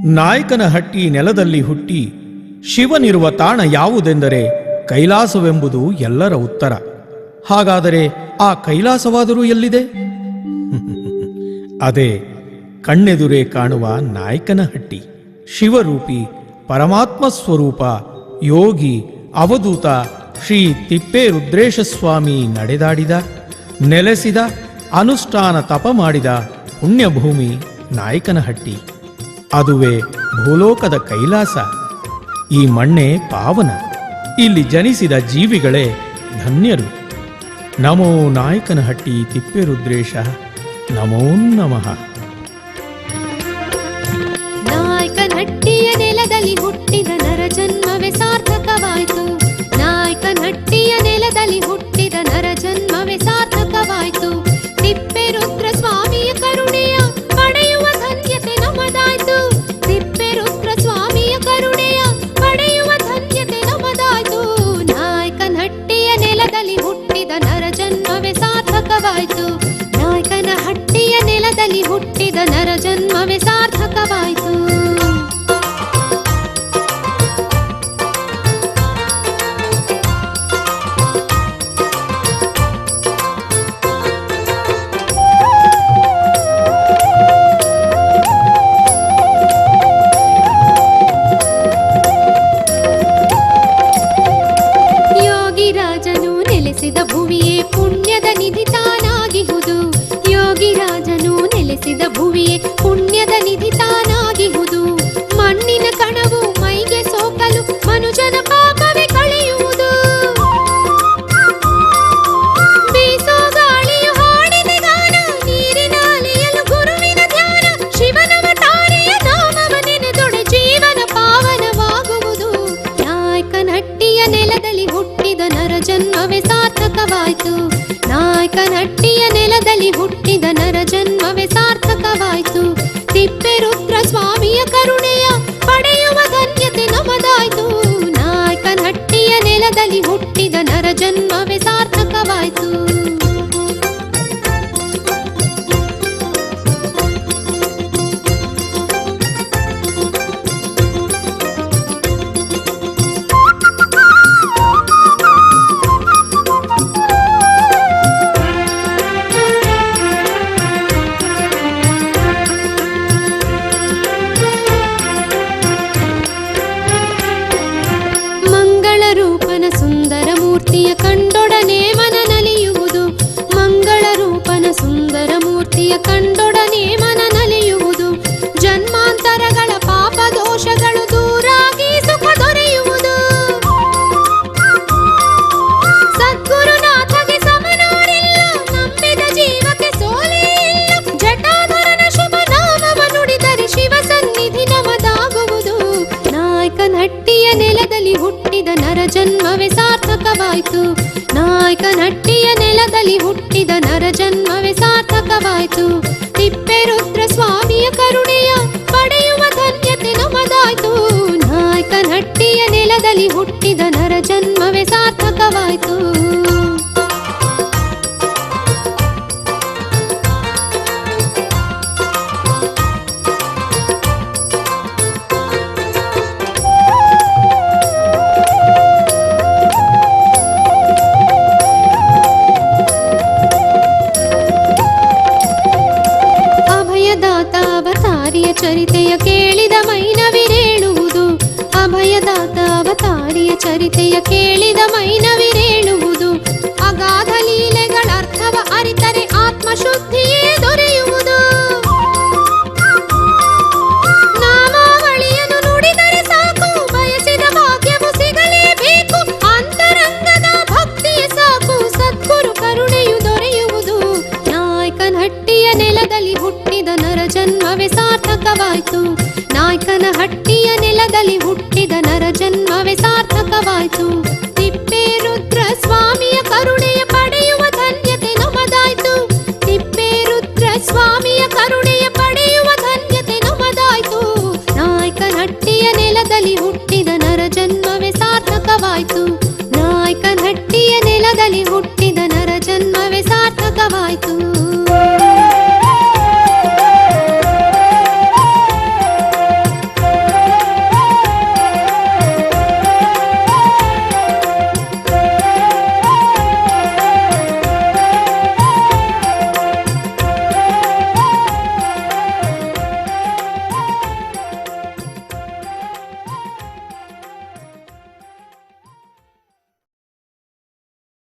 ನಾಯಕನಹಟ್ಟಿ ನೆಲದಲ್ಲಿ ಹುಟ್ಟಿ ಶಿವನಿರುವ ತಾಣ ಯಾವುದೆಂದರೆ ಕೈಲಾಸವೆಂಬುದು ಎಲ್ಲರ ಉತ್ತರ. ಹಾಗಾದರೆ ಆ ಕೈಲಾಸವಾದರೂ ಎಲ್ಲಿದೆ? ಅದೇ ಕಣ್ಣೆದುರೇ ಕಾಣುವ ನಾಯಕನಹಟ್ಟಿ. ಶಿವರೂಪಿ ಪರಮಾತ್ಮ ಸ್ವರೂಪ ಯೋಗಿ ಅವಧೂತ ಶ್ರೀ ತಿಪ್ಪೇರುದ್ರೇಶಸ್ವಾಮಿ ನಡೆದಾಡಿದ, ನೆಲೆಸಿದ, ಅನುಷ್ಠಾನ ತಪ ಮಾಡಿದ ಪುಣ್ಯಭೂಮಿ ನಾಯಕನಹಟ್ಟಿ. ಅದುವೇ ಭೂಲೋಕದ ಕೈಲಾಸ. ಈ ಮಣ್ಣೆ ಪಾವನ. ಇಲ್ಲಿ ಜನಿಸಿದ ಜೀವಿಗಳೇ ಧನ್ಯರು. ನಮೋ ನಾಯಕನಹಟ್ಟಿ ತಿಪ್ಪೇರುದ್ರೇಶ, ನಮೋ ನಮಃ. ನಾಯಕನಹಟ್ಟಿಯ ನೆಲದಲ್ಲಿ ಹುಟ್ಟಿದ ನರ ಜನ್ಮವೇ ಸಾರ್ಥಕವಾಯಿತು. ನಾಯಕನಹಟ್ಟಿಯ ನೆಲದಲ್ಲಿ ಹುಟ್ಟಿದ ನರ ಜನ್ಮವೇ ಸಾರ್ಥಕವಾಯಿತು. ತಿಪ್ಪೇರುದ್ರ ಸ್ವಾಮಿಯ ಕರುಣೆಯ ಪಡೆಯುವ ಧನ್ಯತೆ ನಮದಾಯ್ತು. ತಿಪ್ಪೇರುದ್ರ ಸ್ವಾಮಿಯ ಕರುಣೆಯ ಪಡೆಯುವ ಧನ್ಯತೆ ನಮದಾಯ್ತು. ನಾಯಕನಹಟ್ಟಿಯ ನೆಲದಲ್ಲಿ ಹುಟ್ಟಿದ ನರ ಜನ್ಮವೇ ಸಾರ್ಥಕವಾಯಿತು. ನಾಯಕನಹಟ್ಟಿಯ ನೆಲದಲ್ಲಿ ಹುಟ್ಟಿದ ನರ ಜನ್ಮವೇ ಸಾರ್ಥಕವಾಯಿತು. ಯೋಗಿರಾಜನು ನೆಲೆಸಿದ ಭುವಿಯೇ ಪುಣ್ಯದ ನಿಧಿ ತಾನಾಗಿಹುದು. ಯೋಗಿರಾಜನು ನೆಲೆಸಿದ ಭುವಿಯೇ ಪುಣ್ಯದ ನಿಧಿ ತಾನಾಗಿಹುದು. ಮಣ್ಣಿನ ಕಣವು ಮೈಗೆ ಸೋಕಲು ಮನುಜನ ಪಾಪವೇ ಕಳೆಯುವುದು. ಬೀಸೋ ಗಾಳಿಯು ಹಾಡಿದ ಗಾನ, ನೀರಿನ ಅಲೆಯಲು ಗುರುವಿನ ಧ್ಯಾನ. ಶಿವನವತಾರೆಯ ನಾಮವ ನೆನೆದೊಡೆ ಜೀವನ ಪಾವನವಾಗುವುದು. ನಾಯಕನಹಟ್ಟಿಯ ನೆಲದಲ್ಲಿ ಹುಟ್ಟಿದ ನರ ಜನ್ಮವೇ ಸಾರ್ಥಕವಾಯಿತು. ನಾಯಕನಹಟ್ಟಿಯ ನೆಲದಲ್ಲಿ ಹುಟ್ಟಿದ ನರ ಜನ್ಮವೇ ಸಾರ್ಥಕವಾಯಿತು. ತಿಪ್ಪೇರುದ್ರ ಸ್ವಾಮಿಯ ಕರುಣೆಯ ಪಡೆಯುವ ಧನ್ಯತೆ ನಮದಾಯ್ತು. ನಾಯಕನಹಟ್ಟಿಯ ನೆಲದಲ್ಲಿ ಹುಟ್ಟಿದ ನರ ಜನ್ಮವೇ ಸಾರ್ಥಕವಾಯಿತು. ರೂಪನ ಸುಂದರ ಮೂರ್ತಿಯ ಕಂಡೊಡನೆ ಮನ ನಲಿಯುವುದು. ಮಂಗಳ ರೂಪನ ಸುಂದರ ಮೂರ್ತಿಯ ಕಂಡೊಡನೆ ಮನ ನಲಿಯುವುದು. ಜನ್ಮಾಂತರಗಳ ಪಾಪ ದೋಷಗಳು ದೂರಾಗಿ ಸುಖ ದೊರೆಯುವುದು. ಸದ್ಗುರುನಾಥಗೆ ಸಮನಾರಿಲ್ಲ, ನಂಬಿದ ಜೀವಕ್ಕೆ ಸೋಲೇ ಇಲ್ಲ. ಜಟಾಧರನ ಶುಭ ನಾಮವ ನುಡಿದರೆ ಶಿವ ಸನ್ನಿಧಿ ನಮದಾಗುವುದು. ನಾಯಕನಹಟ್ಟಿಯ ನೆಲದಲ್ಲಿ ಹುಟ್ಟಿದ ನರ ಜನ್ಮವೇ ಸಾರ್ಥಕವಾಯಿತು. ನಾಯಕನಹಟ್ಟಿಯ ನೆಲದಲ್ಲಿ ಹುಟ್ಟಿದ ನರ ಜನ್ಮವೇ ಸಾರ್ಥಕವಾಯಿತು. ತಿಪ್ಪೇರುದ್ರ ಸ್ವಾಮಿಯ ಕರುಣೆಯ ಪಡೆಯುವ ಧನ್ಯತೆ ನಮದಾಯ್ತು. ನಾಯಕನಹಟ್ಟಿಯ ನೆಲದಲ್ಲಿ ಹುಟ್ಟಿದ ನರ ಜನ್ಮವೇ ಸಾರ್ಥಕವಾಯಿತು. ಅವತಾರಿಯ ಚರಿತೆಯ ಕೇಳಿದ ಮೈನವಿರೇಳುವುದು. ಅಭಯದಾತ ಅವತಾರಿಯ ಚರಿತೆಯ ಕೇಳಿದ ಮೈನವಿರೇಳುವುದು. ಅಗಾಧ ಲೀಲೆಗಳ ಅರ್ಥವ ಅರಿತರೆ ಆತ್ಮಶುದ್ಧಿಯೇ ದೊರೆಯುವುದು. ನಾಮಾವಳಿಯನ್ನು ನುಡಿದರೆ ಸಾಕು, ಬಯಸಿದ ಭಾಗ್ಯವು ಸಿಗಲೇಬೇಕು. ಅಂತರಂಗದ ಭಕ್ತಿಯ ಸಾಕು, ಸದ್ಗುರು ಕರುಣೆಯು ದೊರೆಯುವುದು. ನಾಯಕನಹಟ್ಟಿಯ ನೆಲದಲ್ಲಿ ಹುಟ್ಟಿದ ನರ ಜನ್ಮವೇ ಸಾರ್ಥಕವಾಯಿತು. ನಾಯಕನಹಟ್ಟಿಯ ನೆಲದಲ್ಲಿ ಹುಟ್ಟಿದ ನರ ಜನ್ಮವೇ ಸಾರ್ಥಕವಾಯಿತು. ತಿಪ್ಪೇರುದ್ರ ಸ್ವಾಮಿಯ ಕರುಣೆಯ ಪಡೆಯುವ ಧನ್ಯತೆ ನಮದಾಯ್ತು. ತಿಪ್ಪೇರುದ್ರ ಸ್ವಾಮಿಯ ಕರುಣೆಯ ಪಡೆಯುವ ಧನ್ಯತೆ ನಮದಾಯ್ತು. ನಾಯಕನಹಟ್ಟಿಯ ನೆಲದಲ್ಲಿ ಹುಟ್ಟಿದ ನರ ಜನ್ಮವೇ ಸಾರ್ಥಕವಾಯಿತು. ನಾಯಕನಹಟ್ಟಿಯ ನೆಲದಲ್ಲಿ ಹುಟ್ಟಿದ ನರ ಜನ್ಮವೇ ಸಾರ್ಥಕವಾಯಿತು.